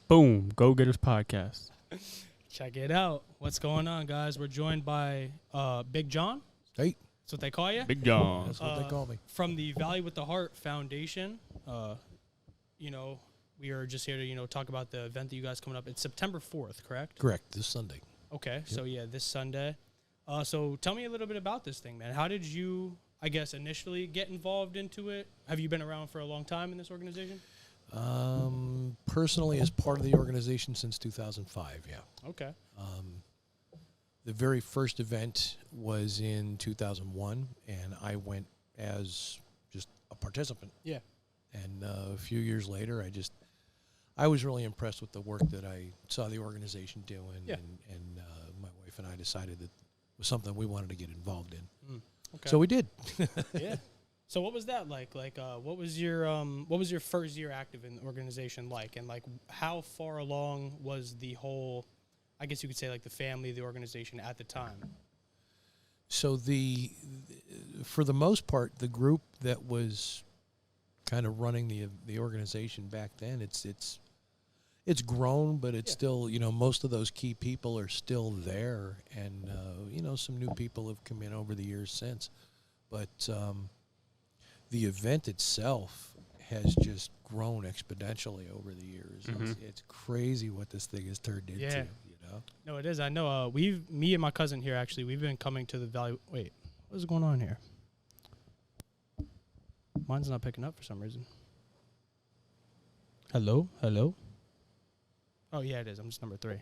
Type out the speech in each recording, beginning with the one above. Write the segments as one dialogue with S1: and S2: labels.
S1: Boom. Go Getters Podcast.
S2: Check it out. What's going on, guys? We're joined by Big John.
S3: Hey.
S2: That's what they call you?
S1: Big John.
S3: That's what they call me.
S2: From the Valley with the Heart Foundation. We are just here to, talk about the event that you guys coming up. It's September 4th, correct?
S3: Correct. This Sunday.
S2: Okay.
S3: Yep.
S2: So, this Sunday. So tell me a little bit about this thing, man. How did you, initially get involved into it? Have you been around for a long time in this organization?
S3: Personally, as part of the organization since 2005, yeah.
S2: Okay.
S3: The very first event was in 2001, and I went as just a participant.
S2: Yeah.
S3: And a few years later, I was really impressed with the work that I saw the organization doing,
S2: Yeah.
S3: and my wife and I decided that it was something we wanted to get involved in.
S2: Okay.
S3: So we did.
S2: Yeah. So what was that like? What was your first year active in the organization like? And how far along was the whole, I guess you could say the family, the organization at the time?
S3: So for the most part, the group that was kind of running the organization back then, it's grown, but it's still, most of those key people are still there, and some new people have come in over the years since, but the event itself has just grown exponentially over the years.
S1: Mm-hmm.
S3: It's crazy what this thing has turned into.
S2: Yeah. No, it is. I know. Me and my cousin here we've been coming to the Valley. Wait, what is going on here? Mine's not picking up for some reason. Hello? Oh, yeah, it is. I'm just number 3.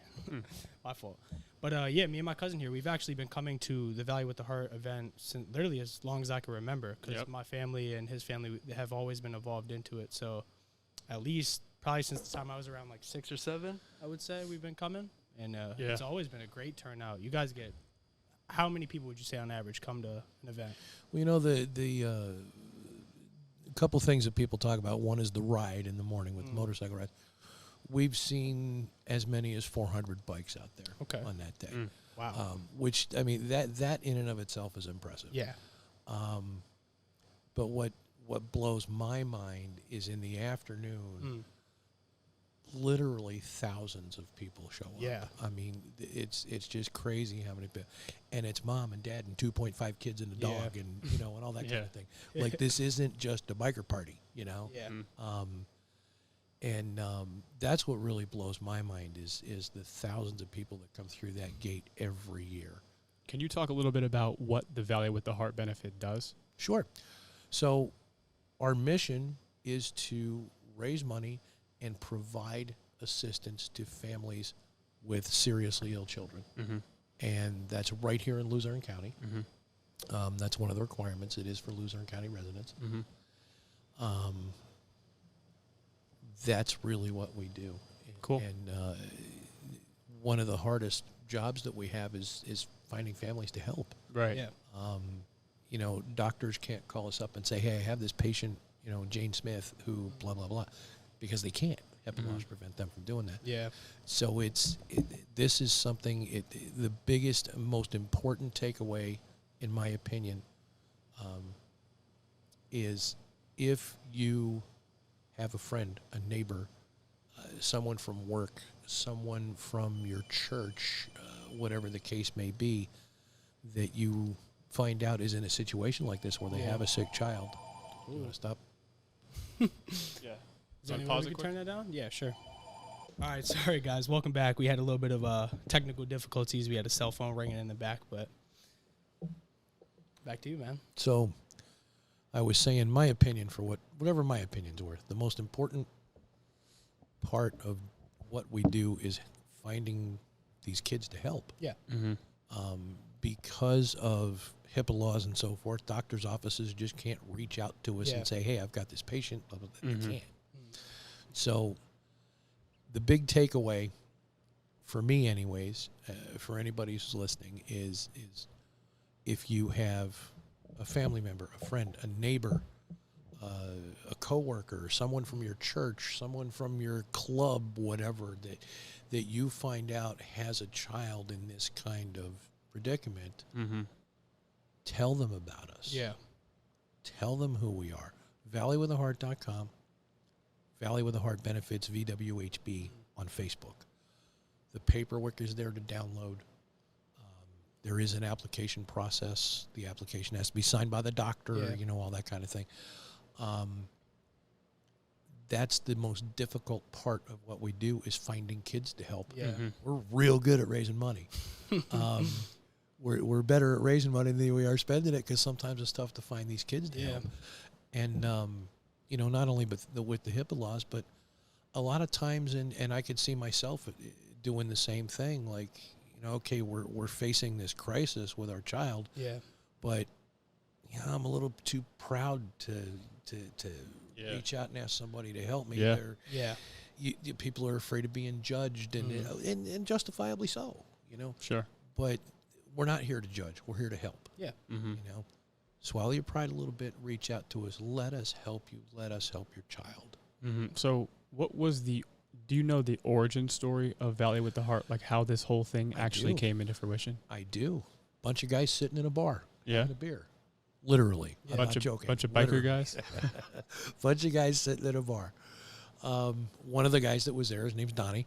S2: My fault. But, me and my cousin here, we've actually been coming to the Valley with the Heart event since literally as long as I can remember, because my family and his family have always been involved into it. So at least probably since the time I was around 6 or 7, I would say we've been coming. And it's always been a great turnout. You guys get, how many people would you say on average come to an event?
S3: Well, the couple things that people talk about. One is the ride in the morning with the motorcycle rides. We've seen as many as 400 bikes out there on that day.
S2: Wow.
S3: Which, that in and of itself is impressive.
S2: Yeah.
S3: But what blows my mind is in the afternoon, literally thousands of people show up.
S2: Yeah.
S3: It's just crazy how many people. And it's mom and dad and 2.5 kids and a dog and, and all that kind of thing. This isn't just a biker party,
S2: Yeah.
S3: And that's what really blows my mind is the thousands of people that come through that gate every year.
S1: Can you talk a little bit about what the Valley with the Heart benefit does?
S3: Sure. So our mission is to raise money and provide assistance to families with seriously ill children.
S1: Mm-hmm.
S3: And that's right here in Luzerne County.
S1: Mm-hmm.
S3: That's one of the requirements. It is for Luzerne County residents.
S1: Mm-hmm.
S3: That's really what we do.
S1: Cool.
S3: And one of the hardest jobs that we have is finding families to help.
S1: Right.
S2: Yeah.
S3: Doctors can't call us up and say, hey, I have this patient, Jane Smith, who blah, blah, blah, because they can't. HIPAA laws prevent them from doing that.
S2: Yeah.
S3: So this is something, the biggest, most important takeaway, in my opinion, is if you have a friend, a neighbor, someone from work, someone from your church, whatever the case may be, that you find out is in a situation like this where they have a sick child. You want to stop?
S2: Yeah. Is there any way we can turn that down? Yeah, sure. All right, sorry, guys. Welcome back. We had a little bit of technical difficulties. We had a cell phone ringing in the back, but back to you, man.
S3: So I was saying my opinion for whatever my opinion's worth. The most important part of what we do is finding these kids to help.
S2: Yeah.
S1: Mm-hmm.
S3: Because of HIPAA laws and so forth, doctors' offices just can't reach out to us and say, hey, I've got this patient. Blah, blah, blah. They can't. So the big takeaway, for me anyways, for anybody who's listening, is if you have a family member, a friend, a neighbor, a coworker, someone from your church, someone from your club, whatever, that you find out has a child in this kind of predicament, tell them about us.
S2: Yeah.
S3: Tell them who we are. ValleyWithAHeart.com, Valley with a Heart Benefits, VWHB, on on Facebook. The paperwork is there to download. There is an application process. The application has to be signed by the doctor, all that kind of thing. That's the most difficult part of what we do is finding kids to help.
S2: Yeah.
S3: We're real good at raising money. We're better at raising money than we are spending it because sometimes it's tough to find these kids to help. And, not only with the HIPAA laws, but a lot of times, and I could see myself doing the same thing, like, okay, we're facing this crisis with our child, but I'm a little too proud to reach out and ask somebody to help me. People are afraid of being judged, and justifiably so.
S1: Sure.
S3: But we're not here to judge. We're here to help.
S2: Yeah.
S3: Swallow your pride a little bit. Reach out to us. Let us help you. Let us help your child.
S1: So, what was do you know the origin story of Valley with the Heart? Like how this whole thing actually came into fruition?
S3: I do. Bunch of guys sitting in a bar having a beer. Literally. I'm not joking.
S1: Bunch of biker guys?
S3: Bunch of guys sitting in a bar. One of the guys that was there, his name's Donnie.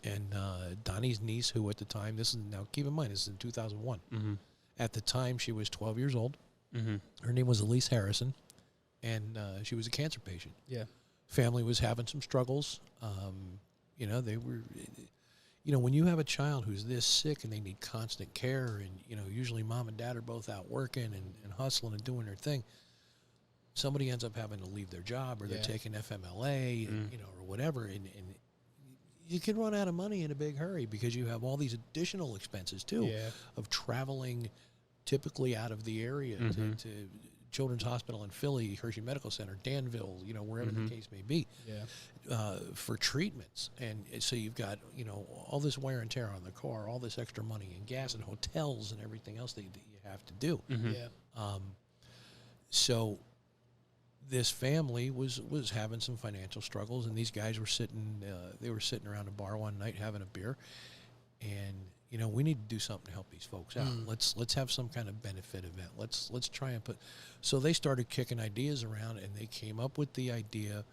S3: And Donnie's niece, who at the time, keep in mind, this is in 2001. At the time, she was 12 years old. Her name was Elise Harrison. And she was a cancer patient. Yeah. Family was having some struggles. They were, when you have a child who's this sick and they need constant care, and, usually mom and dad are both out working and hustling and doing their thing, somebody ends up having to leave their job or they're taking FMLA, or whatever. And you can run out of money in a big hurry because you have all these additional expenses, too, of traveling typically out of the area to Children's Hospital in Philly, Hershey Medical Center, Danville, wherever the case may be, for treatments. And so you've got, all this wear and tear on the car, all this extra money and gas and hotels and everything else that you have to do. So this family was having some financial struggles, and these guys were sitting around a bar one night having a beer, and we need to do something to help these folks out. Let's have some kind of benefit event. Let's try and so they started kicking ideas around, and they came up with the idea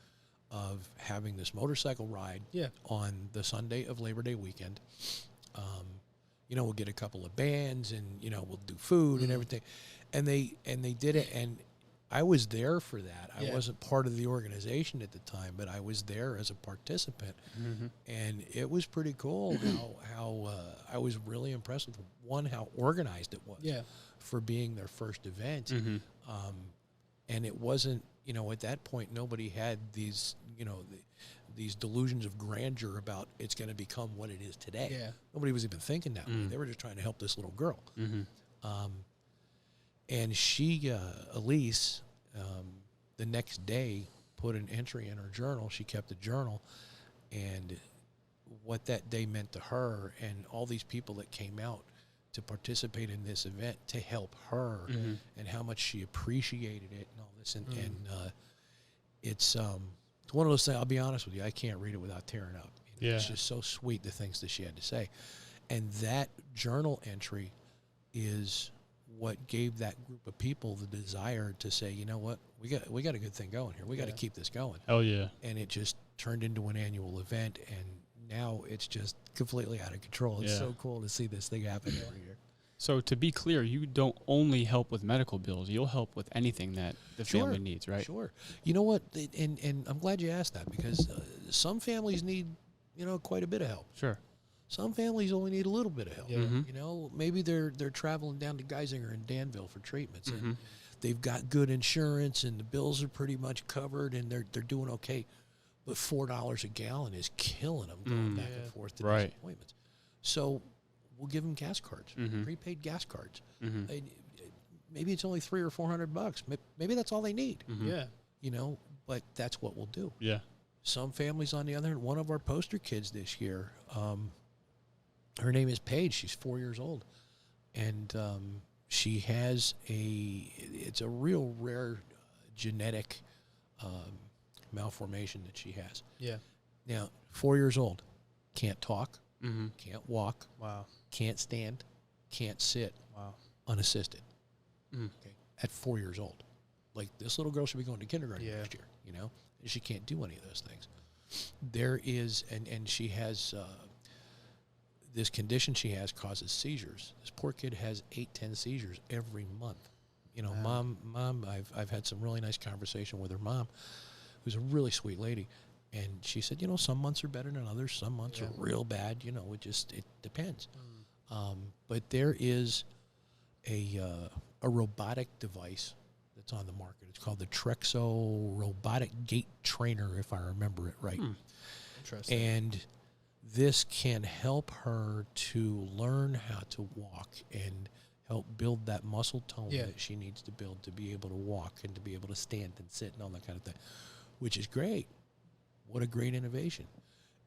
S3: of having this motorcycle ride on the Sunday of Labor Day weekend. We'll get a couple of bands, and we'll do food and everything, and they did it. And I was there for that. I wasn't part of the organization at the time, but I was there as a participant, and it was pretty cool how I was really impressed with, one, how organized it was for being their first event. And it wasn't, at that point, nobody had these, these delusions of grandeur about it's going to become what it is today. Nobody was even thinking that way. They were just trying to help this little girl. And she, Elise, the next day put an entry in her journal. She kept a journal, and what that day meant to her and all these people that came out to participate in this event to help her, and how much she appreciated it and all this. And it's one of those things, I'll be honest with you, I can't read it without tearing up. It's just so sweet, the things that she had to say. And that journal entry is what gave that group of people the desire to say, you know what, we got a good thing going here. We got to keep this going.
S1: Hell yeah.
S3: And it just turned into an annual event, and now it's just completely out of control. It's so cool to see this thing happen every year.
S1: So to be clear, you don't only help with medical bills. You'll help with anything that the family needs, right?
S3: Sure. You know what, and I'm glad you asked that, because some families need, quite a bit of help.
S1: Sure.
S3: Some families only need a little bit of help. Maybe they're traveling down to Geisinger and Danville for treatments, and they've got good insurance, and the bills are pretty much covered, and they're doing okay. But $4 a gallon is killing them going back and forth to these appointments. So we'll give them gas cards, prepaid gas cards. Maybe it's only $300 or $400. Maybe that's all they need. But that's what we'll do.
S1: Yeah.
S3: Some families, on the other hand, one of our poster kids this year, her name is Paige. She's 4 years old, and she has it's a real rare genetic malformation that she has. Yeah. Now, 4 years old, can't talk, can't walk, can't stand, can't sit, unassisted. Okay, at 4 years old, like, this little girl should be going to kindergarten next year. And she can't do any of those things. there is, and she has this condition she has causes seizures. This poor kid has 8-10 seizures every month. You know, mom, I've had some really nice conversation with her mom, who's a really sweet lady, and she said, you know, some months are better than others. Some months are real bad. You know, it depends. But there is a robotic device that's on the market. It's called the Trexo Robotic Gait Trainer, if I remember it right.
S2: Interesting.
S3: And this can help her to learn how to walk and help build that muscle tone that she needs to build to be able to walk and to be able to stand and sit and all that kind of thing, which is great. What a great innovation.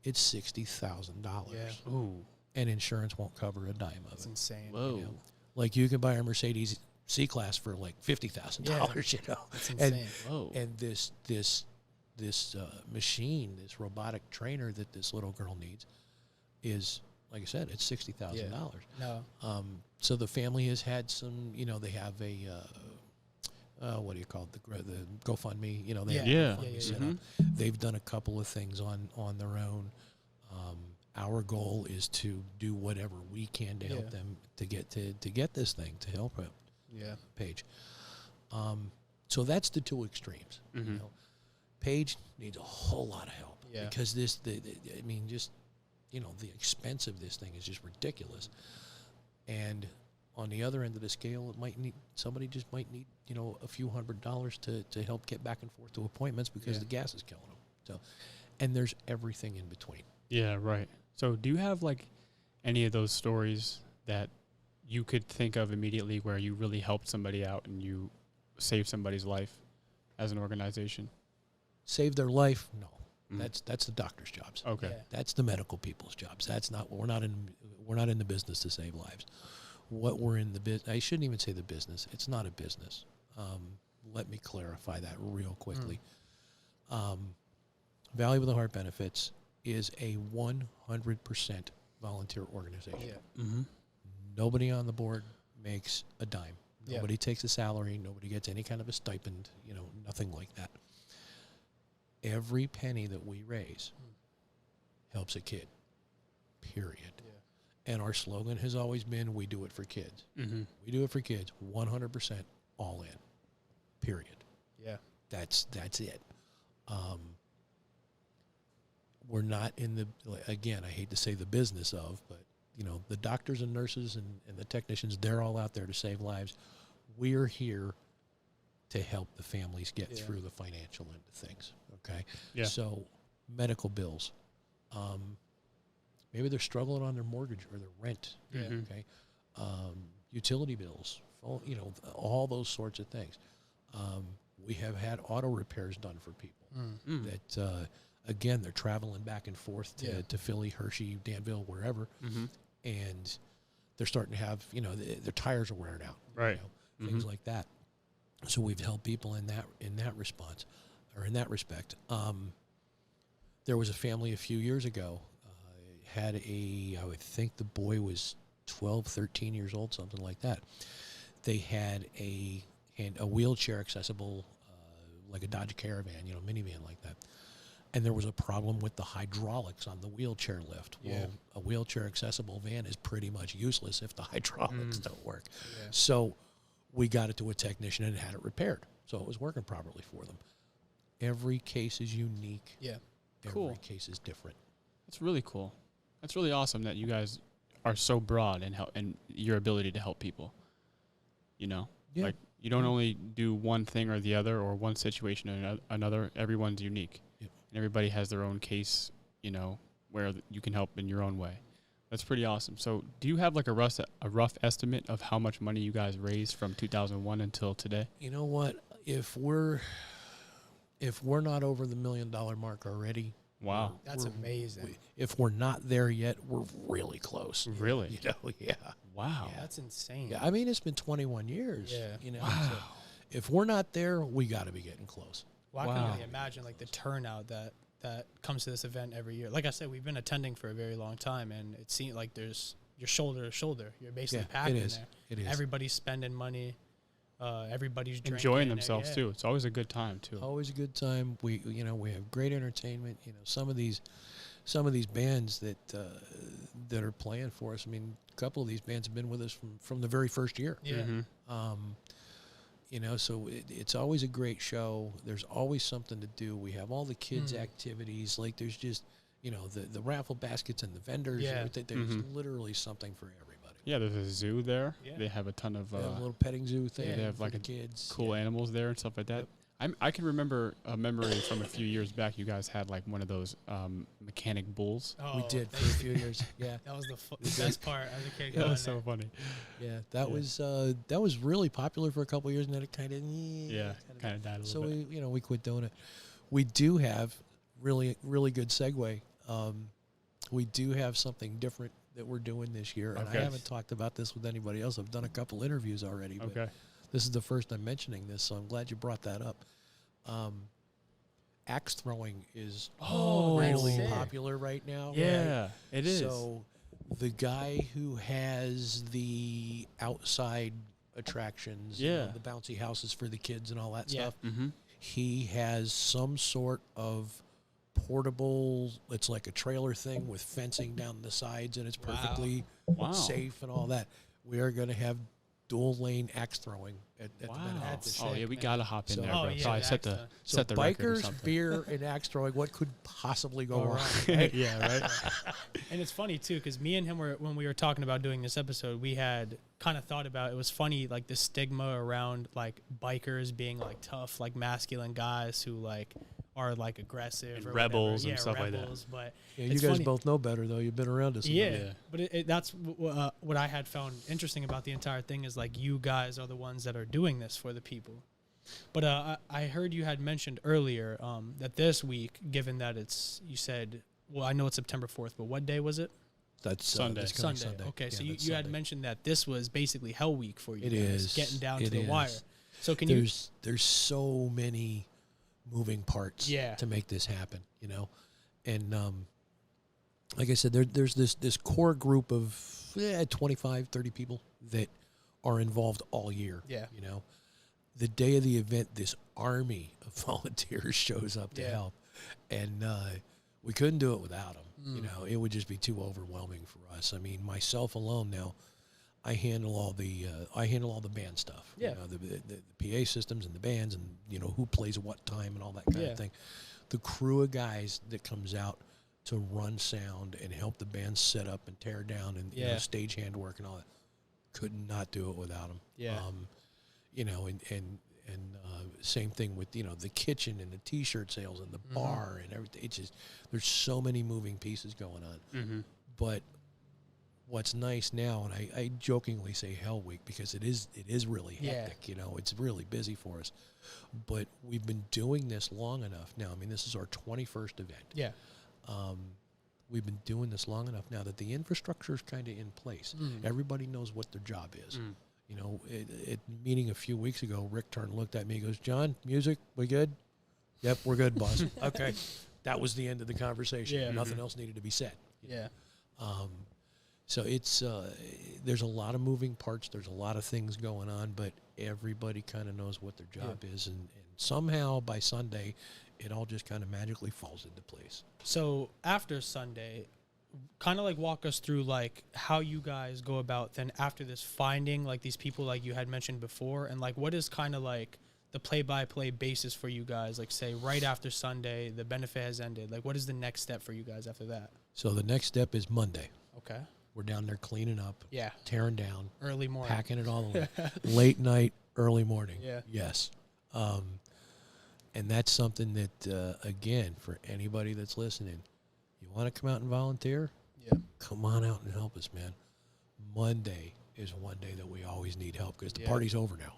S3: It's $60,000.
S2: Yeah.
S1: Ooh.
S3: And insurance won't cover a dime of
S2: That's
S3: it.
S2: insane.
S1: Whoa.
S3: You know? Like you can buy a Mercedes C-Class for like $50,000, you know.
S2: That's insane.
S1: Whoa.
S3: And this machine, this robotic trainer that this little girl needs is, like I said, it's $60,000.
S2: No.
S3: So the family has had some, you know, they have a, what do you call it, the GoFundMe, you know, they have GoFundMe set up. They've done a couple of things on their own. Our goal is to do whatever we can to help them to get this thing, to help out Paige. So that's the two extremes. You know? Paige needs a whole lot of help because I mean, just, you know, the expense of this thing is just ridiculous. And on the other end of the scale, somebody might need, you know, a few $100s to help get back and forth to appointments because the gas is killing them. So, and there's everything in between.
S1: Yeah, right. So do you have like any of those stories that you could think of immediately where you really helped somebody out and you saved somebody's life as an organization?
S3: Save their life? No. That's the doctor's jobs.
S1: Okay.
S2: Yeah.
S3: That's the medical people's jobs. That's not, we're not in the business to save lives. What we're in the business, I shouldn't even say the business. It's not a business. Let me clarify that real quickly. Valley with the Heart Benefits is a 100% volunteer organization.
S2: Yeah.
S3: Nobody on the board makes a dime.
S2: Yeah.
S3: Nobody takes a salary. Nobody gets any kind of a stipend, you know, nothing like that. Every penny that we raise helps a kid, period. Yeah. And our slogan has always been, we do it for kids. We do it for kids, 100% all in, period.
S2: Yeah.
S3: That's it. We're not in the, again, I hate to say the business of, but, you know, the doctors and nurses and the technicians, they're all out there to save lives. We're here to help the families get through the financial end of things, okay?
S1: Yeah.
S3: So medical bills. Maybe they're struggling on their mortgage or their rent, okay? Utility bills, you know, all those sorts of things. We have had auto repairs done for people that, again, they're traveling back and forth to Philly, Hershey, Danville, wherever, and they're starting to have, you know, their tires are wearing out,
S1: right?
S3: You know, things like that. So we've helped people in that response, or in that respect. There was a family a few years ago, had I would think the boy was 12, 13 years old, something like that. They had a wheelchair accessible, like a Dodge Caravan, you know, minivan like that. And there was a problem with the hydraulics on the wheelchair lift. Well, a wheelchair accessible van is pretty much useless if the hydraulics don't work. Yeah. So we got it to a technician and had it repaired. So it was working properly for them. Every case is unique.
S2: Yeah.
S3: Every case is different.
S1: That's really cool. That's really awesome that you guys are so broad and your ability to help people. You know?
S3: Yeah.
S1: Like, you don't only do one thing or the other or one situation or another. Everyone's unique.
S3: Yep.
S1: And everybody has their own case, you know, where you can help in your own way. That's pretty awesome. So do you have like a rough estimate of how much money you guys raised from 2001 until today?
S3: You know what? If we're not over the $1 million mark already,
S1: wow,
S2: that's amazing.
S3: If we're not there yet, we're really close.
S1: Really?
S3: You know, yeah.
S1: Wow.
S2: Yeah, that's insane.
S3: Yeah, I mean, it's been 21 years.
S2: Yeah.
S3: You know,
S1: Wow.
S3: so if we're not there, we got to be getting close.
S2: Well, I can only imagine like the turnout that comes to this event every year. Like I said, we've been attending for a very long time, and it seems like there's you're shoulder to shoulder. You're basically packed in there.
S3: It is.
S2: Everybody's spending money. Everybody's drinking
S1: enjoying themselves too. It's always a good time too.
S3: Always a good time. We have great entertainment. Some of these bands that are playing for us. I mean, a couple of these bands have been with us from the very first year.
S2: Yeah.
S3: So it's always a great show. There's always something to do. We have all the kids' activities. Like there's just, the raffle baskets and the vendors.
S2: Yeah.
S3: There's literally something for everybody.
S1: Yeah, there's a zoo there.
S2: Yeah.
S1: They have a ton of
S3: They have a little petting zoo thing.
S1: they have
S3: for
S1: like
S3: the kids.
S1: cool animals there and stuff like that.
S3: Yep.
S1: I can remember a memory from a few years back. You guys had like one of those mechanic bulls.
S2: Oh,
S3: We did for a few years. Yeah.
S2: That was the best part as a kid.
S1: That was so funny.
S3: Yeah, that was really popular for a couple of years, and then it kind of
S1: Kind of died a
S3: So
S1: little bit.
S3: we quit doing it. We do have really good segue. We do have something different that we're doing this year, and I haven't talked about this with anybody else. I've done a couple interviews already, but this is the first I'm mentioning this, so I'm glad you brought that up. Axe throwing is really popular right now.
S1: Yeah,
S3: right?
S1: it is.
S3: So the guy who has the outside attractions, the bouncy houses for the kids and all that stuff, he has some sort of portable, it's like a trailer thing with fencing down the sides, and it's perfectly safe and all that. We are going to have dual lane axe throwing at the Manhattan.
S1: We gotta hop in there,
S2: Oh,
S1: bro.
S2: yeah,
S1: Probably
S2: the
S1: set the record or
S3: bikers,
S1: something.
S3: beer, and axe throwing. What could possibly go wrong?
S1: Right? Yeah, right.
S2: And it's funny too, because me and him when we were talking about doing this episode, we had kind of thought about it was funny, like the stigma around like bikers being like tough, like masculine guys who like are like aggressive
S1: And
S2: or
S1: rebels
S2: whatever.
S1: and stuff like that.
S2: rebels, But
S3: Yeah, you
S2: it's
S3: guys
S2: funny.
S3: both know better, though. You've been around us.
S2: Yeah, but that's what I had found interesting about the entire thing is like you guys are the ones that are doing this for the people. But I heard you had mentioned earlier that this week, given that you said, well, I know it's September 4th, but what day was it?
S3: That's
S1: Sunday.
S3: this coming
S2: Sunday. Okay,
S3: Yeah,
S2: so you
S3: that's
S2: had
S3: Sunday.
S2: mentioned that this was basically Hell Week for you
S3: It
S2: guys,
S3: is.
S2: getting down
S3: It
S2: to the
S3: is.
S2: wire. So
S3: There's so many moving parts to make this happen, and like I said, there's this core group of 25, 30 people that are involved all year.
S2: Yeah.
S3: The day of the event, this army of volunteers shows up to help, and we couldn't do it without them. It would just be too overwhelming for us. I mean, myself alone now, I handle all the band stuff.
S2: Yeah.
S3: The PA systems and the bands and who plays at what time and all that kind of thing. The crew of guys that comes out to run sound and help the band set up and tear down and stage hand work and all that, could not do it without them.
S2: Yeah.
S3: And same thing with the kitchen and the T-shirt sales and the bar and everything. It's just there's so many moving pieces going on. But what's nice now, and I jokingly say Hell Week because it is really hectic. It's really busy for us. But we've been doing this long enough now. I mean, this is our 21st event.
S2: Yeah.
S3: We've been doing this long enough now that the infrastructure is kind of in place. Everybody knows what their job is. At meeting a few weeks ago, Rick turned, looked at me, goes, "John, music, we good?" "Yep, we're good, boss." Okay. That was the end of the conversation.
S2: Yeah.
S3: Nothing else needed to be said.
S2: Yeah.
S3: So it's there's a lot of moving parts. There's a lot of things going on, but everybody kind of knows what their job is, and somehow by Sunday, it all just kind of magically falls into place.
S2: So after Sunday, kind of like walk us through like how you guys go about then after this finding like these people like you had mentioned before, and like what is kind of like the play-by-play basis for you guys, like say right after Sunday the benefit has ended, like what is the next step for you guys after that?
S3: So the next step is Monday.
S2: Okay.
S3: We're down there cleaning up,
S2: Yeah.
S3: tearing down,
S2: Early morning.
S3: packing it all away. Late night, early morning.
S2: Yeah.
S3: Yes. And that's something that, again, for anybody that's listening, you want to come out and volunteer?
S2: Yeah.
S3: Come on out and help us, man. Monday is one day that we always need help because the
S2: Yeah.
S3: party's over now.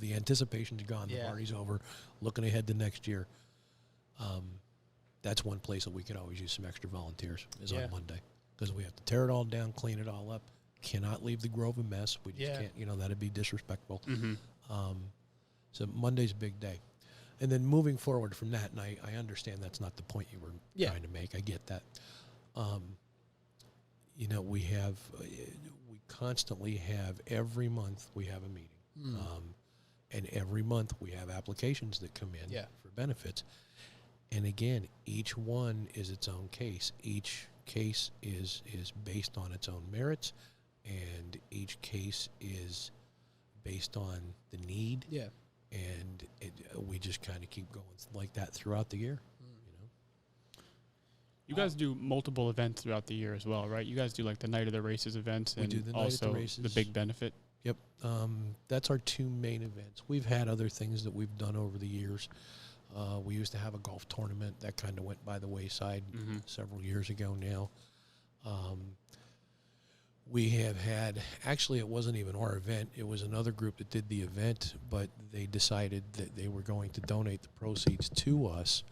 S3: The anticipation's gone. The party's over. Looking ahead to next year. That's one place that we could always use some extra volunteers is on Monday because we have to tear it all down, clean it all up. Cannot leave the Grove a mess. We just can't, that'd be disrespectful. So Monday's a big day. And then moving forward from that, and I understand that's not the point you were trying to make. I get that. We constantly have, every month we have a meeting. And every month we have applications that come in
S2: Yeah.
S3: for benefits. And again, each one is its own case. Each case is based on its own merits, and each case is based on the need.
S2: Yeah.
S3: And we just kind of keep going like that throughout the year.
S1: You guys do multiple events throughout the year as well, right? You guys do like the Night of the Races events
S3: We
S1: and
S3: do the Night
S1: also
S3: of the Races.
S1: the big benefit.
S3: Yep. That's our two main events. We've had other things that we've done over the years. We used to have a golf tournament that kind of went by the wayside several years ago now. We have had, actually it wasn't even our event, it was another group that did the event, but they decided that they were going to donate the proceeds to us.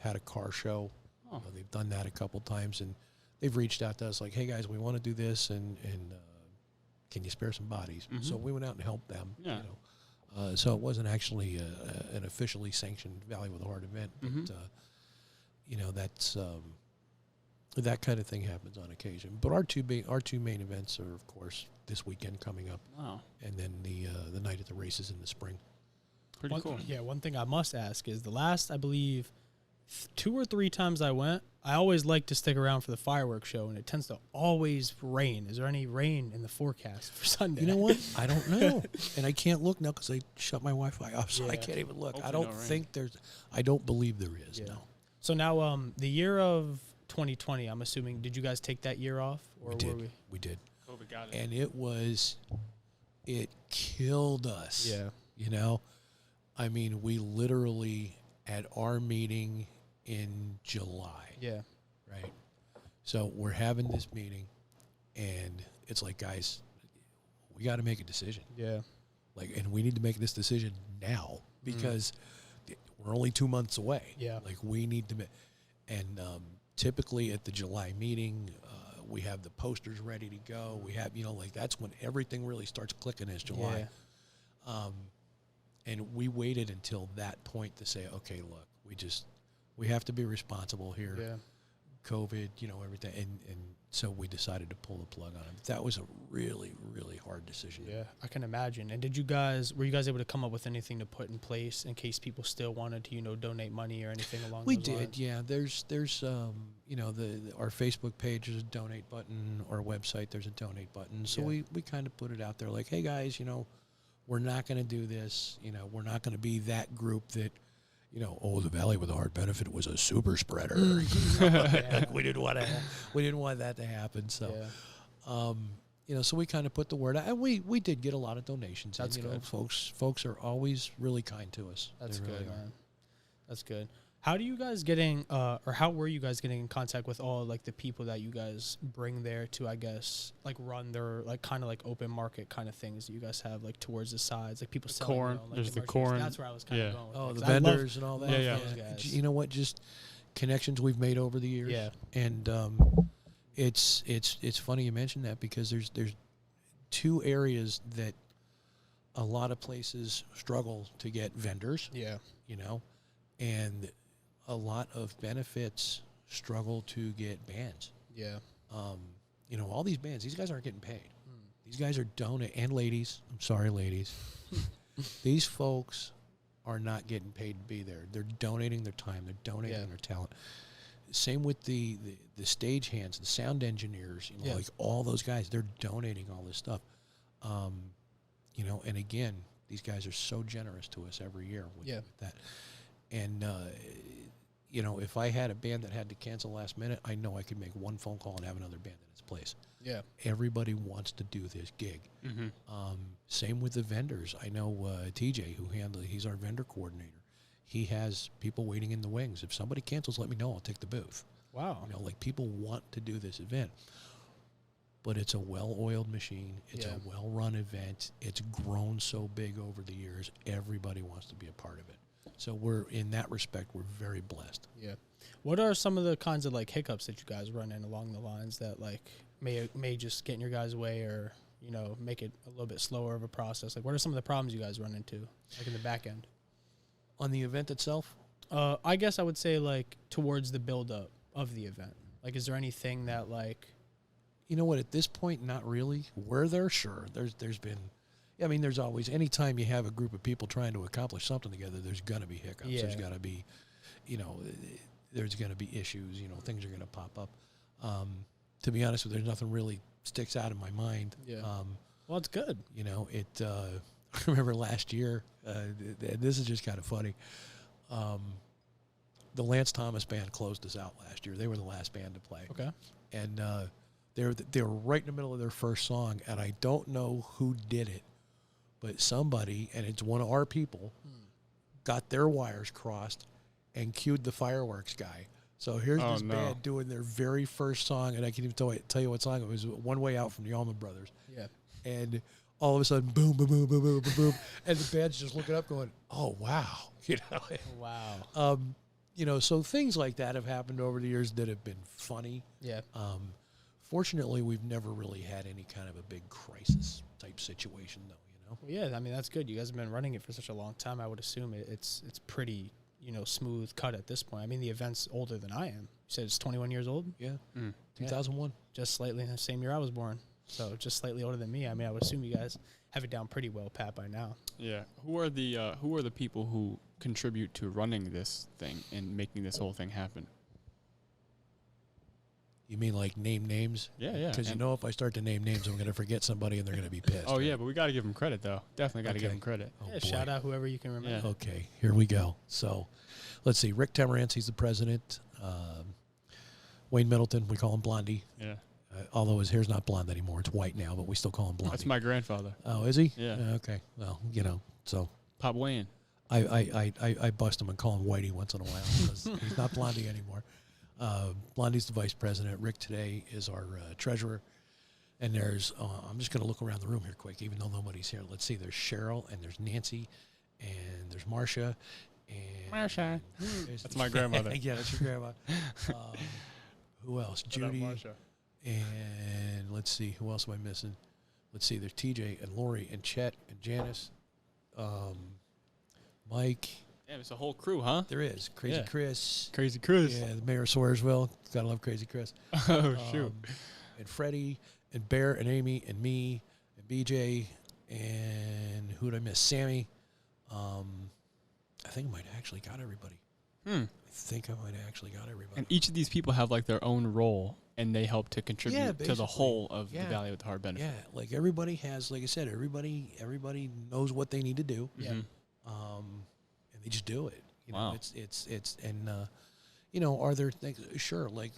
S3: Had a car show.
S1: Oh.
S3: They've done that a couple times, and they've reached out to us like, hey guys, we want to do this, and can you spare some bodies? So we went out and helped them.
S1: Yeah.
S3: So it wasn't actually an officially sanctioned Valley with a Heart event, but that's that kind of thing happens on occasion. But our two main events are, of course, this weekend coming up, and then the Night at the Races in the spring.
S1: Pretty cool.
S2: Yeah, one thing I must ask is the last, I believe, 2 or 3 times I went, I always like to stick around for the fireworks show, and it tends to always rain. Is there any rain in the forecast for Sunday?
S3: You know what? I don't know. And I can't look now because I shut my Wi-Fi off, so I
S2: Yeah.
S3: can't even look.
S1: Hopefully
S3: I don't
S1: no rain.
S3: think I don't believe there is,
S2: Yeah.
S3: no.
S2: So now, the year of 2020, I'm assuming, did you guys take that year off? Or
S3: We
S2: were
S3: did. We did.
S1: COVID got it.
S3: And it killed us.
S2: Yeah.
S3: You know? I mean, we literally, at our meeting in July,
S2: Yeah.
S3: right? So we're having this meeting, and it's like, guys, we got to make a decision.
S2: Yeah.
S3: And we need to make this decision now because we're only 2 months away.
S2: Yeah.
S3: We need to and typically at the July meeting, we have the posters ready to go. We have, that's when everything really starts clicking is July.
S2: Yeah.
S3: And we waited until that point to say, okay, look, we have to be responsible here.
S2: Yeah.
S3: COVID, everything. And so we decided to pull the plug on him. That was a really, really hard decision.
S2: Yeah, I can imagine. And were you guys able to come up with anything to put in place in case people still wanted to, donate money or anything along
S3: We
S2: those
S3: did,
S2: lines?
S3: yeah. There's our Facebook page is a donate button. Our website, there's a donate button. So
S2: Yeah.
S3: we kind of put it out there like, hey guys, we're not going to do this. We're not going to be that group that, the Valley with a Heart benefit was a super spreader. We didn't want that to happen. So, so we kind of put the word out, and we did get a lot of donations.
S2: That's
S3: and,
S2: good.
S3: Folks are always really kind to us.
S2: That's
S3: They
S2: good,
S3: really are.
S2: man. That's good. How do you guys how were you guys getting in contact with all the people that you guys bring there to, I guess, run their kind of open market kind of things that you guys have towards the sides, people selling
S1: corn. There's the
S2: merchandise?
S1: corn.
S2: That's where I was kind of going with
S3: Oh,
S2: it,
S3: the
S2: 'cause I love-
S3: vendors and all that.
S1: Yeah.
S2: those guys.
S3: You know what? Just connections we've made over the years.
S2: Yeah.
S3: And it's funny you mentioned that because there's 2 areas that a lot of places struggle to get vendors.
S2: Yeah.
S3: And a lot of benefits struggle to get bands.
S2: Yeah.
S3: All these bands, these guys aren't getting paid. These guys are and ladies. I'm sorry, ladies. These folks are not getting paid to be there. They're donating their time. They're donating their talent. Same with the stage hands, the sound engineers, all those guys, they're donating all this stuff. And again, these guys are so generous to us every year with that. And, if I had a band that had to cancel last minute, I know I could make one phone call and have another band in its place.
S2: Yeah.
S3: Everybody wants to do this gig. Same with the vendors. I know TJ, he's our vendor coordinator. He has people waiting in the wings. If somebody cancels, let me know. I'll take the booth.
S2: Wow.
S3: People want to do this event. But it's a well-oiled machine. It's a well-run event. It's grown so big over the years. Everybody wants to be a part of it. So in that respect, we're very blessed.
S2: Yeah. What are some of the kinds of hiccups that you guys run in along the lines that may just get in your guys' way or, make it a little bit slower of a process? What are some of the problems you guys run into in the back end?
S3: On the event itself?
S2: I guess I would say towards the build up of the event. Is there anything that
S3: You know what, at this point, not really. We're there, sure. There's been I mean, there's always, anytime you have a group of people trying to accomplish something together, there's going to be hiccups.
S2: Yeah.
S3: There's got to be, there's going to be issues. Things are going to pop up. To be honest with you, there's nothing really sticks out in my mind.
S2: Yeah. Well, it's good.
S3: I remember last year, this is just kind of funny. The Lance Thomas band closed us out last year. They were the last band to play.
S2: Okay.
S3: And they were right in the middle of their first song, and I don't know who did it, but somebody, and it's one of our people, got their wires crossed and cued the fireworks guy. So here's this band doing their very first song, and I can't even tell you what song it was. One Way Out from the Allman Brothers.
S2: Yeah.
S3: And all of a sudden, boom, boom, boom, boom, boom, boom, boom, and the band's just looking up going, oh, wow.
S2: Wow.
S3: So things like that have happened over the years that have been funny.
S2: Yeah.
S3: Fortunately, we've never really had any kind of a big crisis type situation, though,
S2: Well, yeah, I mean, that's good. You guys have been running it for such a long time. I would assume it's pretty, smooth cut at this point. I mean, the event's older than I am. You said it's 21 years old?
S3: Yeah. 2001.
S2: Just slightly the same year I was born. So just slightly older than me. I mean, I would assume you guys have it down pretty well pat by now.
S1: Yeah. Who are the people who contribute to running this thing and making this whole thing happen?
S3: You mean like name names?
S1: Yeah.
S3: Because if I start to name names, I'm going to forget somebody and they're going to be pissed.
S1: Oh, yeah, but we got to give them credit, though. Definitely got to give them credit.
S3: Oh,
S2: Yeah, shout out whoever you can remember.
S1: Yeah.
S3: Okay, here we go. So, let's see. Rick Temerance's the president. Wayne Middleton, we call him Blondie.
S1: Yeah.
S3: Although his hair's not blonde anymore. It's white now, but we still call him Blondie.
S1: That's my grandfather.
S3: Oh, is he?
S1: Yeah.
S3: Okay. Well, so.
S1: Pop Wayne.
S3: I bust him and call him Whitey once in a while because he's not Blondie anymore. Blondie's the vice president. Rick today is our treasurer. And there's, I'm just going to look around the room here quick, even though nobody's here. Let's see. There's Cheryl, and there's Nancy, and there's Marcia.
S1: Marsha. That's my grandmother.
S3: Yeah, that's your grandma. Who else? Judy. And let's see. Who else am I missing? Let's see. There's TJ and Lori and Chet and Janice. Mike.
S1: Damn, it's a whole crew, huh?
S3: There is. Crazy Chris.
S1: Crazy Chris.
S3: Yeah, the mayor of Swearsville. Gotta love Crazy Chris.
S1: Oh, shoot.
S3: And Freddie and Bear and Amy and me and BJ and who did I miss? Sammy. I think I might have actually got everybody. I think I might have actually got everybody.
S1: And each of these people have like their own role, and they help to contribute to the whole of the Valley with the Heart benefit.
S3: Yeah, like everybody has, like I said, everybody knows what they need to do.
S2: Yeah.
S3: And they just do it.
S1: Wow.
S3: It's and are there things? Sure, like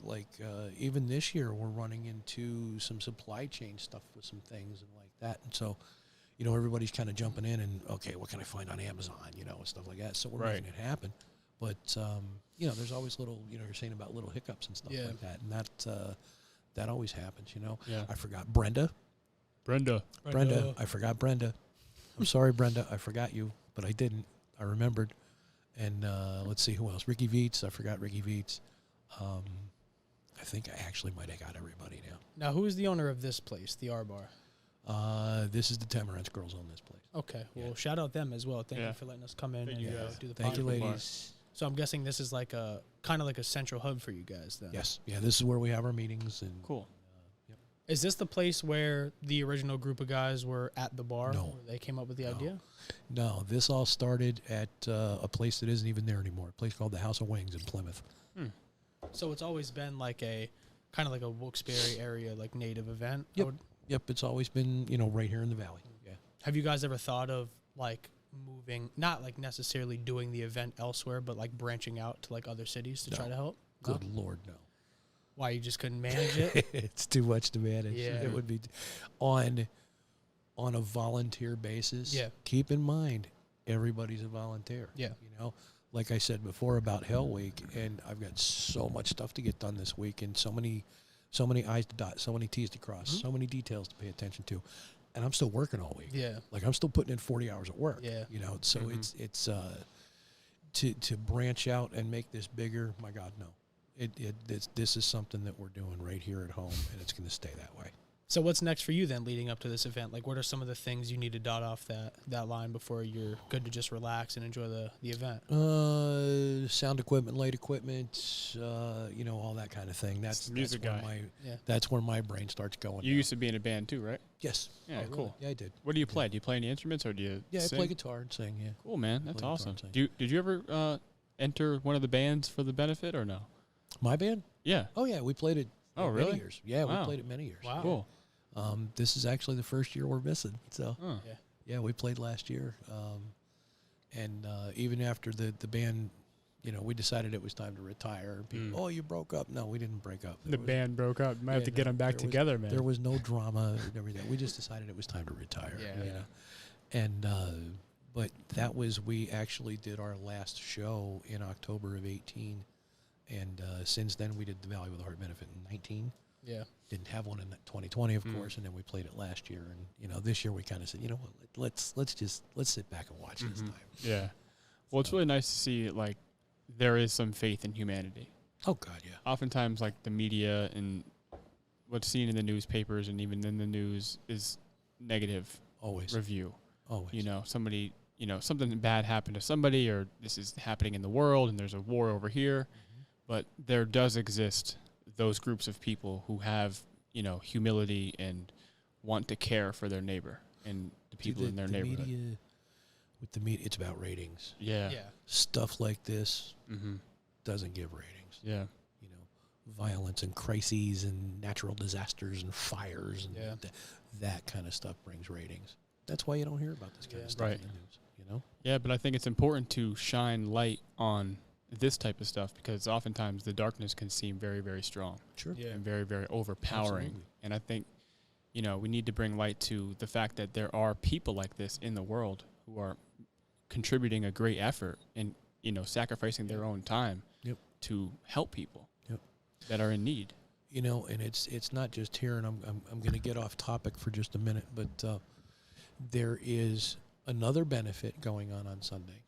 S3: even this year we're running into some supply chain stuff with some things and like that, and so. Everybody's kind of jumping in and, okay, what can I find on Amazon, and stuff like that. So we're making it happen. But, there's always little, you're saying about little hiccups and stuff like that. And that always happens,
S1: Yeah.
S3: I forgot Brenda. I forgot Brenda. I'm sorry, Brenda. I forgot you, but I didn't. I remembered. And let's see who else. Ricky Viets. I forgot Ricky Viets. I think I actually might have got everybody now.
S2: Now, who is the owner of this place, the R Bar?
S3: This is the Temerance girls on this place.
S2: Okay. Well, shout out them as well. Thank you for letting us come in and do the podcast.
S3: Thank you, ladies.
S2: So I'm guessing this is like a kind of like a central hub for you guys then.
S3: Yes. Yeah, this is where we have our meetings. And
S1: cool.
S2: Is this the place where the original group of guys were at the bar?
S3: No.
S2: Where they came up with the idea?
S3: No, this all started at a place that isn't even there anymore, a place called the House of Wings in Plymouth.
S2: So it's always been like a kind of like a Wilkes-Barre area, like native event?
S3: Yep, it's always been, right here in the valley. Yeah.
S2: Have you guys ever thought of like moving, not like necessarily doing the event elsewhere, but like branching out to like other cities to try to help?
S3: Good Lord, no.
S2: Why, you just couldn't manage it?
S3: It's too much to manage.
S2: Yeah.
S3: It would be on a volunteer basis.
S2: Yeah.
S3: Keep in mind, everybody's a volunteer.
S2: Yeah.
S3: Like I said before about Hell Week, and I've got so much stuff to get done this week, and so many I's to dot, so many T's to cross, so many details to pay attention to, and I'm still working all week.
S2: Yeah.
S3: Like I'm still putting in 40 hours at work.
S2: Yeah.
S3: So it's to branch out and make this bigger. My God, no. This is something that we're doing right here at home, and it's going to stay that way.
S2: So what's next for you then leading up to this event? Like, what are some of the things you need to dot off that line before you're good to just relax and enjoy the event?
S3: Sound equipment, light equipment, all that kind of thing. That's
S1: music
S3: that's
S1: guy.
S3: That's where my brain starts going.
S1: You used to be in a band too, right?
S3: Yes.
S1: Yeah,
S2: really?
S1: cool.
S3: Yeah, I did.
S1: What do you play? Do you play any instruments or do you
S3: Yeah,
S1: sing?
S3: I play guitar and sing, yeah.
S1: Cool, man. That's
S3: Play guitar
S1: awesome.
S3: and sing.
S1: Did you ever enter one of the bands for the benefit or no?
S3: My band?
S1: Yeah.
S3: Oh, yeah, we played it
S1: Oh,
S3: many
S1: really?
S3: years. Yeah,
S1: Wow.
S3: we played it many years.
S2: Wow.
S1: Cool.
S3: This is actually the first year we're missing. So,
S1: Huh.
S3: yeah, we played last year. And even after the band, we decided it was time to retire. People, oh, you broke up. No, we didn't break up.
S1: The band broke up. Might have to get them back together, man.
S3: There was no drama and everything. We just decided it was time to retire. And but that was, we actually did our last show in October of 18. And since then, we did the Valley with a Heart benefit in 19.
S2: Yeah.
S3: Didn't have one in 2020, of course, and then we played it last year. And this year we kind of said, what, let's sit back and watch this time.
S1: Yeah. Well, it's really nice to see like there is some faith in humanity.
S3: Oh God, yeah.
S1: Oftentimes, like the media and what's seen in the newspapers and even in the news is negative
S3: Always.
S1: review.
S3: Always.
S1: Somebody, something bad happened to somebody, or this is happening in the world, and there's a war over here. But there does exist those groups of people who have, humility and want to care for their neighbor and the people in their neighborhood.
S3: With the media, it's about ratings.
S1: Yeah.
S3: Stuff like this doesn't give ratings.
S1: Yeah.
S3: Violence and crises and natural disasters and fires and that kind of stuff brings ratings. That's why you don't hear about this kind of stuff in the news,
S1: Yeah, but I think it's important to shine light on this type of stuff because oftentimes the darkness can seem very, very strong.
S3: Sure.
S1: And very, very overpowering.
S3: Absolutely.
S1: And I think, we need to bring light to the fact that there are people like this in the world who are contributing a great effort and, sacrificing their own time to help people that are in need.
S3: And it's not just here, and I'm going to get off topic for just a minute, but there is another benefit going on Sunday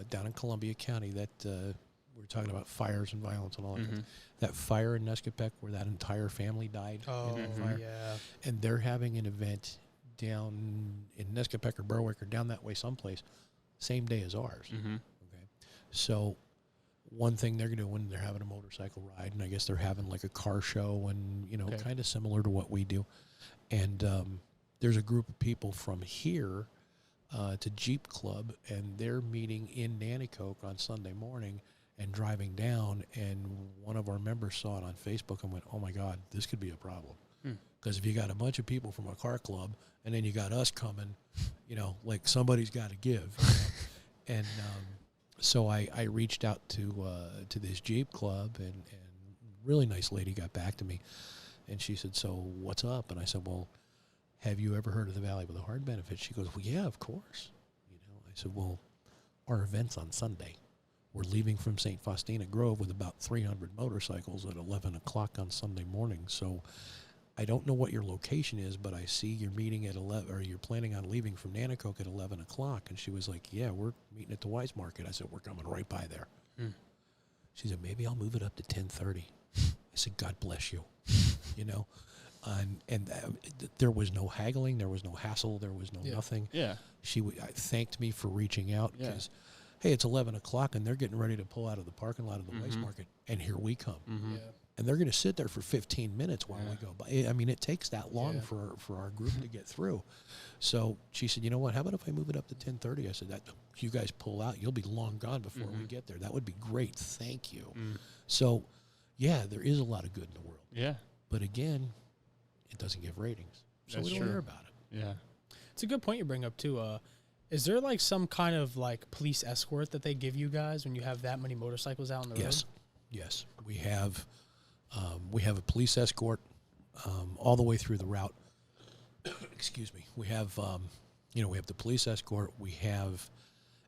S3: down in Columbia County that we're talking about fires and violence and all that. That fire in Nescopec where that entire family died in that fire.
S2: Yeah.
S3: And they're having an event down in Nescopec or Berwick or down that way someplace, same day as ours. Okay. So one thing they're doing, they're having a motorcycle ride, and I guess they're having like a car show and, kind of similar to what we do. And there's a group of people from here to Jeep Club, and they're meeting in Nanticoke on Sunday morning and driving down, and one of our members saw it on Facebook and went, oh my God, this could be a problem. Because if you got a bunch of people from a car club and then you got us coming, like somebody's got to give. And so I reached out to this Jeep Club, and really nice lady got back to me, and she said, so what's up? And I said, well, have you ever heard of the Valley with a Heart benefit? She goes, well, yeah, of course. I said, well, our event's on Sunday. We're leaving from St. Faustina Grove with about 300 motorcycles at 11 o'clock on Sunday morning. So I don't know what your location is, but I see you're meeting at 11, or you're planning on leaving from Nanticoke at 11 o'clock. And she was like, yeah, we're meeting at the Wise Market. I said, we're coming right by there. She said, maybe I'll move it up to 10:30. I said, God bless you. And there was no haggling, there was no hassle, there was no nothing.
S1: Yeah.
S3: She thanked me for reaching out because, hey, it's 11 o'clock and they're getting ready to pull out of the parking lot of the Wise Market, and here we come. And they're going to sit there for 15 minutes while we go by. I mean, it takes that long for our group to get through. So she said, you know what, how about if I move it up to 10:30? I said, that you guys pull out, you'll be long gone before we get there. That would be great. Thank you. So, yeah, there is a lot of good in the world.
S1: Yeah.
S3: But again, it doesn't give ratings. So
S1: That's
S3: we don't
S1: true.
S3: hear about it.
S1: Yeah.
S2: It's a good point you bring up too. Is there like some kind of like police escort that they give you guys when you have that many motorcycles out on the road?
S3: Yes. We have a police escort all the way through the route. Excuse me. We have we have the police escort. We have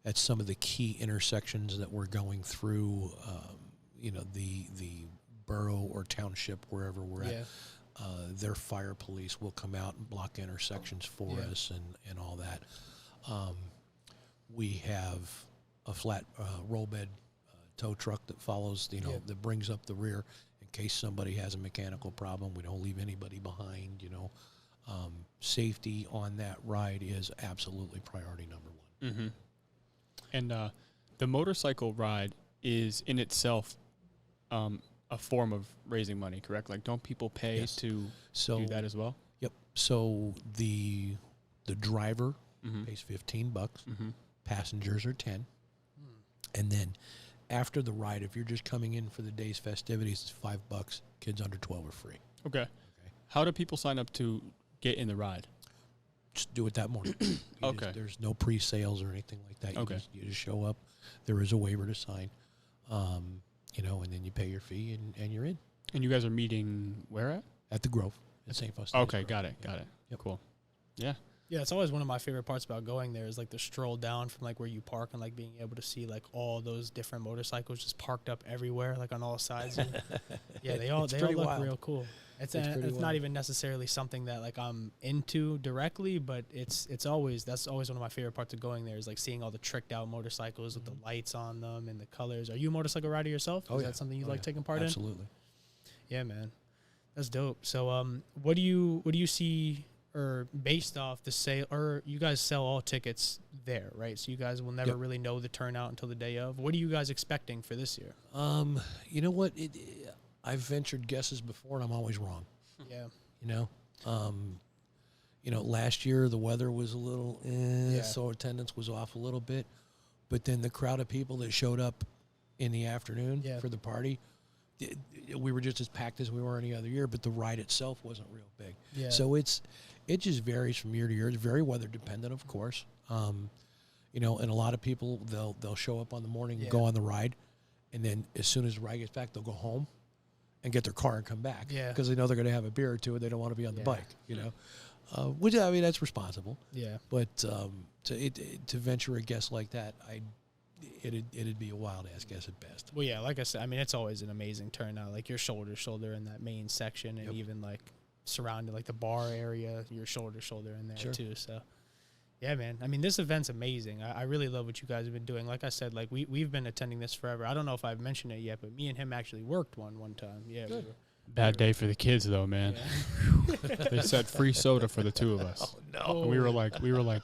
S3: at some of the key intersections that we're going through, the borough or township, wherever we're at. Their fire police will come out and block intersections for us and all that. We have a flat roll bed tow truck that follows, that brings up the rear and case somebody has a mechanical problem. We don't leave anybody behind, Safety on that ride is absolutely priority number one.
S1: Mm-hmm. And the motorcycle ride is in itself a form of raising money, correct? Like, don't people pay to do that as well?
S3: Yep. So the driver
S1: Mm-hmm.
S3: pays $15.
S1: Mm-hmm.
S3: Passengers are 10. And then after the ride, if you're just coming in for the day's festivities, it's $5. Kids under 12 are free.
S1: Okay. How do people sign up to get in the ride?
S3: Just do it that morning.
S1: Okay.
S3: There's no pre-sales or anything like that.
S1: Okay.
S3: You just show up. There is a waiver to sign, and then you pay your fee and you're in.
S1: And you guys are meeting where at?
S3: At the Grove at St. Faustinus.
S1: Okay, got it.
S3: Yep.
S1: Cool. Yeah.
S2: Yeah, it's always one of my favorite parts about going there is like the stroll down from like where you park and like being able to see like all those different motorcycles just parked up everywhere, like on all sides. Yeah, they all look
S3: wild.
S2: real cool. It's not even necessarily something that like I'm into directly, but that's always one of my favorite parts of going there is like seeing all the tricked out motorcycles with the lights on them and the colors. Are you a motorcycle rider yourself?
S3: Oh,
S2: is that something you like taking part
S3: Absolutely.
S2: in? Yeah, man, that's dope. So, what do you see? Or based off the sale, or you guys sell all tickets there, right? So you guys will never really know the turnout until the day of. What are you guys expecting for this year?
S3: You know what? I've ventured guesses before, and I'm always wrong.
S2: Yeah.
S3: Last year the weather was a little, so attendance was off a little bit, but then the crowd of people that showed up in the afternoon for the party, we were just as packed as we were any other year, but the ride itself wasn't real big.
S2: Yeah.
S3: So it just varies from year to year. It's very weather dependent, of course. And a lot of people, they'll show up on the morning and go on the ride, and then as soon as the ride gets back, they'll go home and get their car and come back because they know they're going to have a beer or two and they don't want to be on the bike, which, I mean, that's responsible.
S2: Yeah.
S3: But to venture a guess like that, it'd be a wild-ass guess at best.
S2: Well, yeah, like I said, I mean, it's always an amazing turnout. Like, you're shoulder to shoulder in that main section, and even, like, surrounding, like, the bar area, you're shoulder to shoulder in there, too. So, yeah, man. I mean, this event's amazing. I really love what you guys have been doing. Like I said, like, we've been attending this forever. I don't know if I've mentioned it yet, but me and him actually worked one time. Yeah.
S1: Bad day for the kids, though, man.
S2: Yeah.
S1: They said free soda for the two of us.
S3: Oh, no.
S1: And we were like,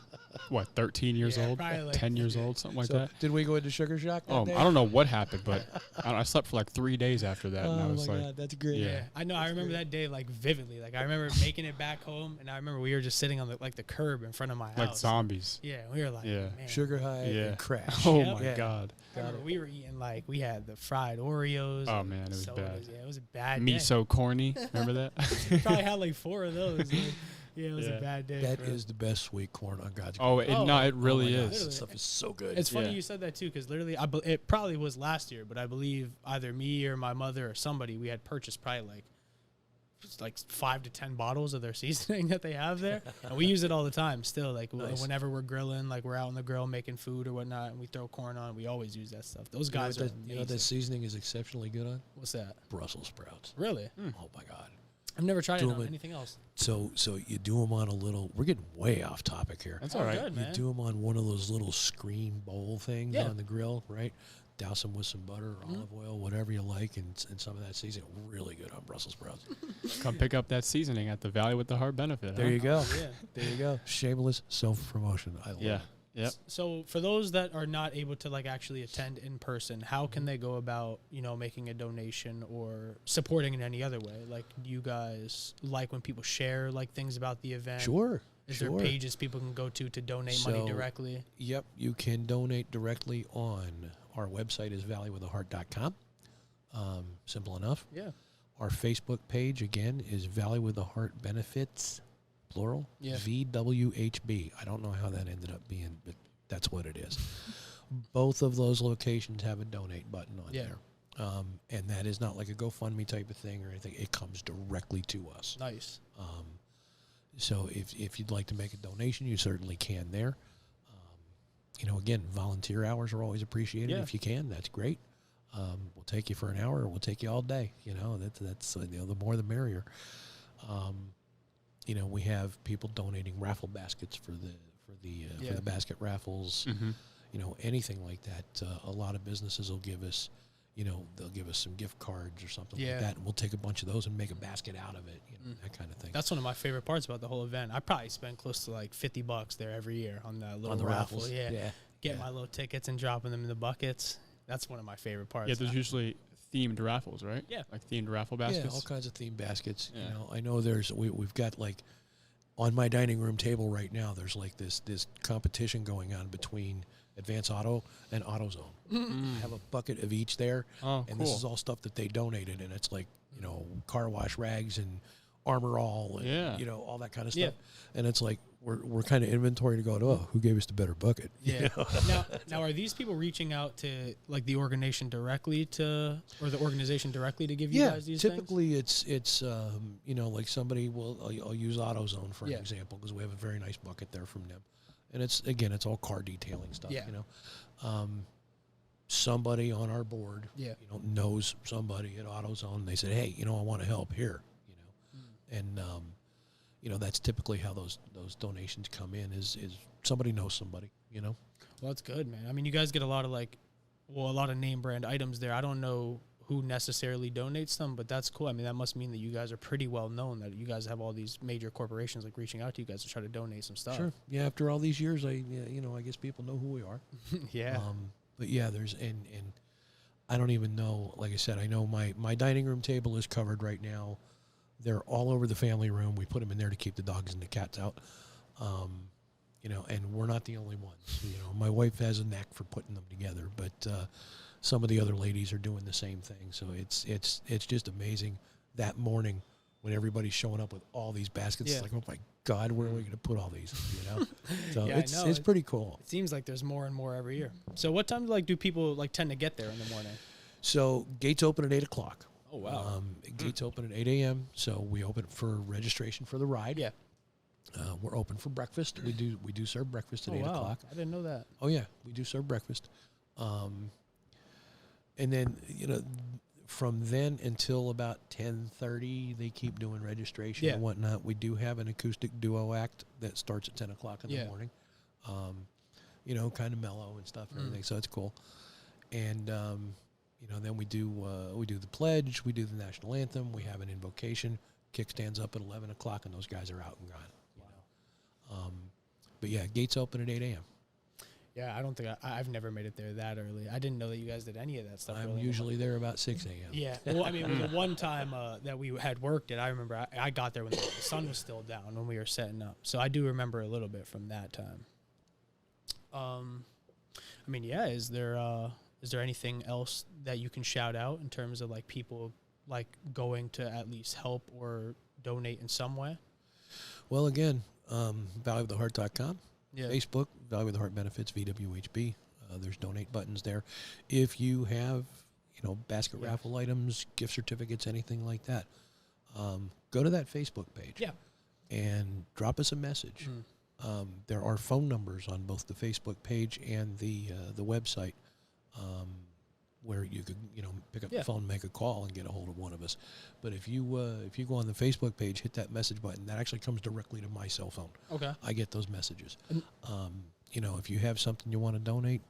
S1: what, 13 years old?
S2: Like
S1: 10 years old, something like that?
S3: Did we go into Sugar Shack that day?
S1: I don't know what happened, but I slept for like 3 days after that. And I was
S3: my
S1: like,
S3: God, that's great.
S1: Yeah.
S2: I know. I remember that day, like, vividly. Like, I remember making it back home, and I remember we were just sitting on, the curb in front of my house.
S1: like zombies.
S2: Yeah, we were like, man.
S3: Sugar high and crash.
S1: Oh,
S2: Yep.
S1: my God.
S2: I remember we were eating, like, we had the fried Oreos.
S1: Oh, man, it was
S2: sodas.
S1: bad.
S2: Yeah, it was a bad
S1: Me
S2: day.
S1: so corny. Remember that?
S2: Probably had, like, 4 of those. Yeah, it was a bad day.
S3: That is the best sweet corn on God's
S1: Oh, it really
S3: God,
S1: is.
S3: that stuff is so good.
S2: It's funny you said that, too, because literally, it probably was last year, but I believe either me or my mother or somebody, we had purchased probably, like 5 to 10 bottles of their seasoning that they have there. And we use it all the time still. Like, whenever we're grilling, like, we're out on the grill making food or whatnot, and we throw corn on, we always use that stuff. Those guys are amazing.
S3: You know what that seasoning is exceptionally good on?
S2: What's that?
S3: Brussels sprouts.
S2: Really?
S3: Oh, my God.
S2: I've never tried it
S3: Do
S2: on
S3: 'em
S2: anything else.
S3: So you do them on a little. We're getting way off topic here.
S1: That's all right.
S2: Good,
S3: You
S2: man.
S3: do them on one of those little screen bowl things on the grill, right? Douse them with some butter, olive oil, whatever you like, and some of that seasoning. Really good on Brussels sprouts.
S1: Come pick up that seasoning at the Value with the Heart benefit.
S3: There you go.
S2: Yeah.
S3: There you go. Shameless self-promotion. I love it.
S1: Yep.
S2: So for those that are not able to like actually attend in person, how can they go about, making a donation or supporting in any other way? Like, do you guys like when people share like things about the event?
S3: Sure.
S2: Is there pages people can go to donate money directly?
S3: Yep. You can donate directly on our website is valuewiththeheart.com. Simple enough.
S2: Yeah.
S3: Our Facebook page, again, is Valley with the Heart Benefits, plural, VWHB. I don't know how that ended up being, but that's what it is. Both of those locations have a donate button on there. And that is not like a GoFundMe type of thing or anything. It comes directly to us.
S2: Nice.
S3: So if you'd like to make a donation, you certainly can there. Again, volunteer hours are always appreciated. If you can, that's great. We'll take you for an hour, or we'll take you all day. That's the more the merrier. We have people donating raffle baskets for the basket raffles.
S1: Mm-hmm.
S3: Anything like that. A lot of businesses will give us, they'll give us some gift cards or something
S2: Yeah.
S3: like that, and we'll take a bunch of those and make a basket out of it, that kind of thing.
S2: That's one of my favorite parts about the whole event. I probably spend close to like $50 there every year on that little
S3: On the
S2: raffle.
S3: raffles.
S2: Yeah. Get my little tickets and dropping them in the buckets. That's one of my favorite parts.
S1: Yeah, there's usually themed raffles, right?
S2: Yeah.
S1: Like themed raffle baskets.
S3: Yeah, all kinds of themed baskets.
S1: Yeah.
S3: I know we've got like on my dining room table right now, there's like this competition going on between Advance Auto and AutoZone. I have a bucket of each there,
S1: Oh,
S3: and
S1: cool.
S3: this is all stuff that they donated, and it's like, car wash rags and Armor All and, all that kind of stuff.
S2: Yeah.
S3: And it's like, we're kind of inventory to go, who gave us the better bucket?
S2: Yeah. Now, are these people reaching out to like the organization directly or the organization directly to give you guys these
S3: typically it's like somebody I'll use AutoZone for an
S2: Yeah.
S3: example, because we have a very nice bucket there from them, and it's all car detailing stuff.
S2: Yeah.
S3: Somebody on our board,
S2: Yeah.
S3: knows somebody at AutoZone. And they said, hey, I want to help here, and that's typically how those donations come in. Is somebody knows somebody,
S2: Well, that's good, man. I mean, you guys get a lot of name brand items there. I don't know who necessarily donates them, but that's cool. I mean, that must mean that you guys are pretty well known, that you guys have all these major corporations like reaching out to you guys to try to donate some stuff.
S3: Sure. Yeah. After all these years, I guess people know who we are.
S2: Yeah.
S3: But yeah, and I don't even know. Like I said, I know my dining room table is covered right now. They're all over the family room. We put them in there to keep the dogs and the cats out. And we're not the only ones. My wife has a knack for putting them together, but some of the other ladies are doing the same thing. So it's just amazing that morning when everybody's showing up with all these baskets.
S2: Yeah.
S3: It's like, oh my God, where are we going to put all these? So
S2: Yeah, I know.
S3: it's pretty cool.
S2: It seems like there's more and more every year. So what time do people tend to get there in the morning?
S3: So gates open at 8:00.
S2: Oh, wow.
S3: Gates open at 8 a.m. So we open for registration for the ride.
S2: Yeah.
S3: We're open for breakfast. We do serve breakfast at 8
S2: wow.
S3: o'clock.
S2: I didn't know that.
S3: Oh yeah, we do serve breakfast. And then from then until about 10:30, they keep doing registration and whatnot. We do have an acoustic duo act that starts at 10 o'clock in the morning. Kind of mellow and stuff and everything. So it's cool. And then we do the pledge. We do the national anthem. We have an invocation. Kickstands up at 11 o'clock, and those guys are out and gone. But yeah, gates open at 8 a.m.
S2: Yeah, I don't think I've never made it there that early. I didn't know that you guys did any of that stuff.
S3: I'm usually there about 6 a.m.
S2: Yeah. Well, I mean, the one time that we had worked it, I remember I got there when the sun was still down when we were setting up. So I do remember a little bit from that time. I mean, yeah, is there anything else that you can shout out in terms of like people like going to at least help or donate in some way?
S3: Well, again, valueoftheheart.com.
S2: Yeah.
S3: Facebook, Value of the Heart Benefits, VWHB. There's donate buttons there. If you have, basket raffle items, gift certificates, anything like that, go to that Facebook page.
S2: Yeah.
S3: And drop us a message. There are phone numbers on both the Facebook page and the website where you could, pick up the phone, make a call, and get a hold of one of us. But if you go on the Facebook page, hit that message button, that actually comes directly to my cell phone.
S2: Okay.
S3: I get those messages. If you have something you want to donate,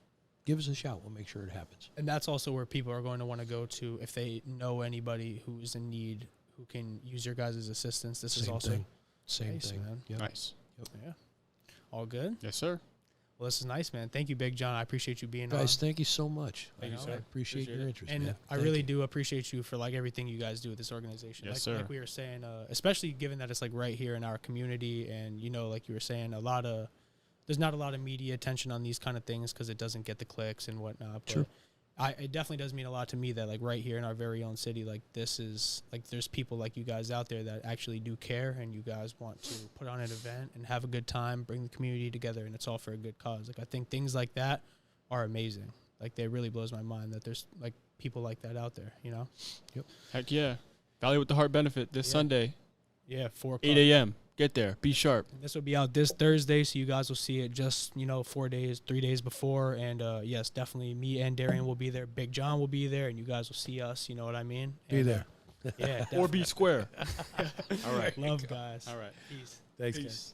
S3: give us a shout. We'll make sure it happens.
S2: And that's also where people are going to want to go to if they know anybody who is in need who can use your guys' assistance. This is also
S3: Same
S2: nice,
S3: thing.
S2: man.
S3: Yep.
S1: Nice.
S2: Yep. Yeah. All good?
S1: Yes, sir.
S2: Well, this is nice, man. Thank you, Big John. I appreciate you being
S3: Guys,
S2: on.
S3: thank you so much.
S1: Thank you,
S3: I
S1: sir.
S3: appreciate your interest,
S2: And
S3: man.
S2: I really do appreciate you for like everything you guys do with this organization.
S1: Yes,
S2: like,
S1: sir.
S2: Like we were saying, especially given that it's like right here in our community, and like you were saying, there's not a lot of media attention on these kind of things because it doesn't get the clicks and whatnot. But
S3: Sure.
S2: It definitely does mean a lot to me that like right here in our very own city, like this is like there's people like you guys out there that actually do care, and you guys want to put on an event and have a good time, bring the community together, and it's all for a good cause. Like I think things like that are amazing. Like it really blows my mind that there's like people like that out there.
S3: Yep.
S1: Heck yeah. Value with the Heart Benefit this Sunday,
S2: Yeah, 4 o'clock.
S1: 8 a.m. Get there. Be sharp.
S2: This will be out this Thursday, so you guys will see it just 3 days before. And yes, definitely me and Darrian will be there. Big John will be there, and you guys will see us. You know what I mean?
S3: Be
S2: And,
S3: there.
S2: Yeah.
S1: Or be
S2: definitely.
S1: square. All right.
S2: Love, guys.
S1: All right.
S2: Peace.
S3: Thanks,
S1: Peace.